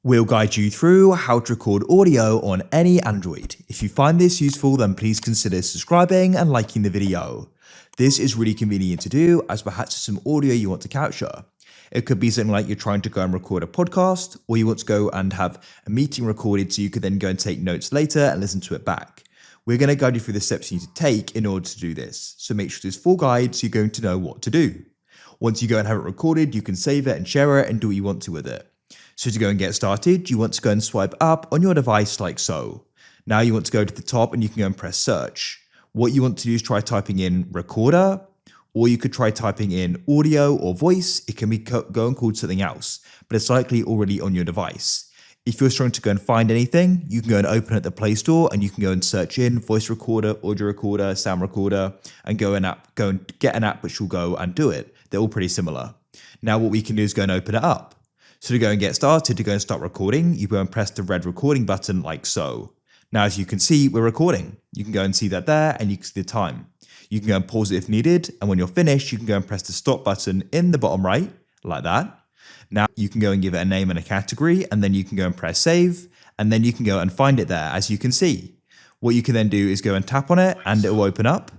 We'll guide you through how to record audio on any Android. If you find this useful, then please consider subscribing and liking the video. This is really convenient to do as perhaps some audio you want to capture. It could be something like you're trying to go and record a podcast, or you want to go and have a meeting recorded so you could then go and take notes later and listen to it back. We're going to guide you through the steps you need to take in order to do this. So make sure there's full guide so you're going to know what to do. Once you go and have it recorded, you can save it and share it and do what you want to with it. So to go and get started, you want to go and swipe up on your device like so. Now you want to go to the top and you can go and press search. What you want to do is try typing in recorder, or you could try typing in audio or voice. It can be go and called something else, but it's likely already on your device. If you're trying to go and find anything, you can go and open at the Play Store and you can go and search in voice recorder, audio recorder, sound recorder, and go and get an app which will go and do it. They're all pretty similar. Now what we can do is go and open it up. So to go and get started, to go and start recording, you go and press the red recording button like so. Now, as you can see, we're recording. You can go and see that there, and you can see the time. You can go and pause it if needed, and when you're finished, you can go and press the stop button in the bottom right, like that. Now, you can go and give it a name and a category, and then you can go and press save, and then you can go and find it there, as you can see. What you can then do is go and tap on it, and it will open up.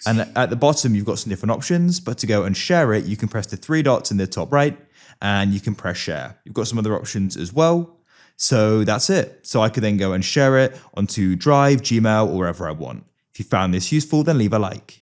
And at the bottom, you've got some different options, but to go and share it, you can press the three dots in the top right, and you can press share. You've got some other options as well. So that's it. So I could then go and share it onto Drive, Gmail, or wherever I want. If you found this useful, then leave a like.